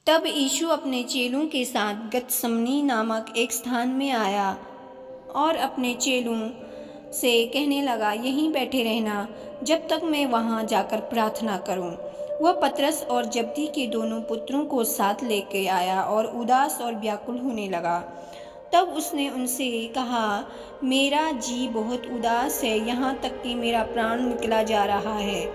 तब यीशु अपने चेलों के साथ गतसमनी नामक एक स्थान में आया और अपने चेलों से कहने लगा, यहीं बैठे रहना जब तक मैं वहां जाकर प्रार्थना करूं। वह पतरस और जब्दी के दोनों पुत्रों को साथ लेके आया और उदास और व्याकुल होने लगा। तब उसने उनसे कहा, मेरा जी बहुत उदास है, यहाँ तक कि मेरा प्राण निकला जा रहा है।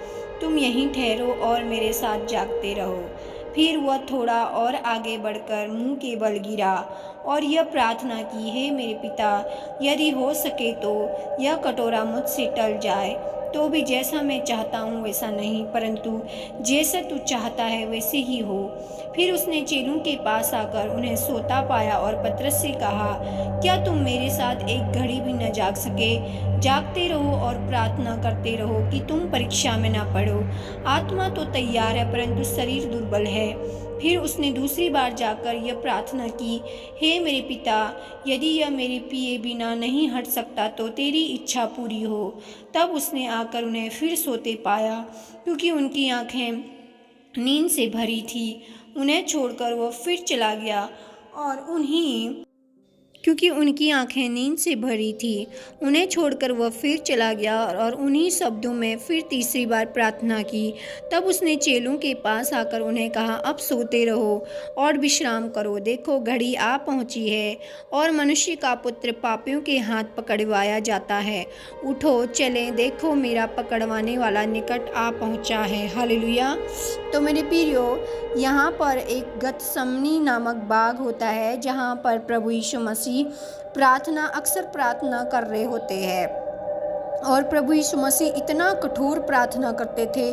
तुम यहीं ठहरो और मेरे साथ जागते रहो। फिर वह थोड़ा और आगे बढ़कर मुंह के बल गिरा और यह प्रार्थना की, हे मेरे पिता, यदि हो सके तो यह कटोरा मुझसे टल जाए, तो भी जैसा मैं चाहता हूँ वैसा नहीं, परंतु जैसा तू चाहता है वैसे ही हो। फिर उसने चेलों के पास आकर उन्हें सोता पाया और पतरस से कहा, क्या तुम मेरे साथ एक घड़ी भी न जाग सके? जागते रहो और प्रार्थना करते रहो कि तुम परीक्षा में न पड़ो। आत्मा तो तैयार है परंतु शरीर दुर्बल है। फिर उसने दूसरी बार जाकर यह प्रार्थना की, हे मेरे पिता, यदि यह मेरे पिए बिना नहीं हट सकता तो तेरी इच्छा पूरी हो। तब उसने आकर उन्हें फिर सोते पाया, क्योंकि उनकी आंखें नींद से भरी थी। उन्हें छोड़कर वह फिर चला गया और क्योंकि उनकी आंखें नींद से भरी थी, उन्हें छोड़कर वह फिर चला गया और उन्हीं शब्दों में फिर तीसरी बार प्रार्थना की। तब उसने चेलों के पास आकर उन्हें कहा, अब सोते रहो और विश्राम करो। देखो, घड़ी आ पहुंची है और मनुष्य का पुत्र पापियों के हाथ पकड़वाया जाता है। उठो, चलें, देखो मेरा पकड़वाने वाला निकट आ पहुंचा है। हालेलुया। तो मेरे प्रियो, यहाँ पर एक गतसमनी नामक बाग होता है जहाँ पर प्रभु यीशु मसीह अक्सर प्रार्थना कर रहे होते हैं। और प्रभु यीशु मसीह इतना कठोर प्रार्थना करते थे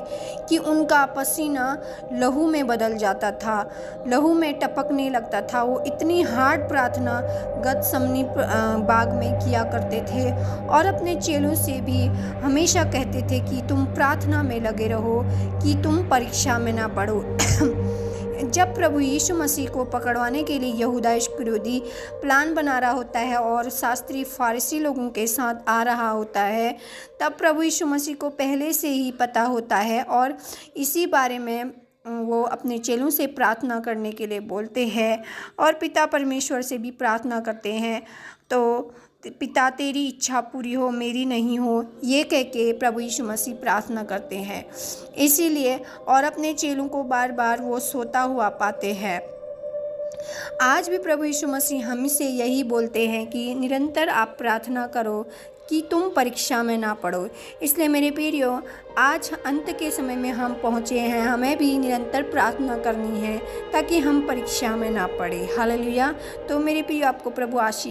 कि उनका पसीना लहू में बदल जाता था, लहू में टपकने लगता था। वो इतनी हार्ड प्रार्थना गतसमनी बाग में किया करते थे और अपने चेलों से भी हमेशा कहते थे कि तुम प्रार्थना में लगे रहो कि तुम परीक्षा में ना पड़ो। जब प्रभु यीशु मसीह को पकड़वाने के लिए यहूदा इस्करियोती प्लान बना रहा होता है और शास्त्री फारिसी लोगों के साथ आ रहा होता है, तब प्रभु यीशु मसीह को पहले से ही पता होता है और इसी बारे में वो अपने चेलों से प्रार्थना करने के लिए बोलते हैं और पिता परमेश्वर से भी प्रार्थना करते हैं। तो पिता, तेरी इच्छा पूरी हो, मेरी नहीं हो, ये कह के प्रभु यीशु मसीह प्रार्थना करते हैं। इसीलिए और अपने चेलों को बार बार वो सोता हुआ पाते हैं। आज भी प्रभु यीशु मसीह हमसे यही बोलते हैं कि निरंतर आप प्रार्थना करो कि तुम परीक्षा में ना पड़ो। इसलिए मेरे प्रियो, आज अंत के समय में हम पहुँचे हैं, हमें भी निरंतर प्रार्थना करनी है ताकि हम परीक्षा में ना पड़े। हालेलुया। तो मेरे प्रियो, आपको प्रभु आशीष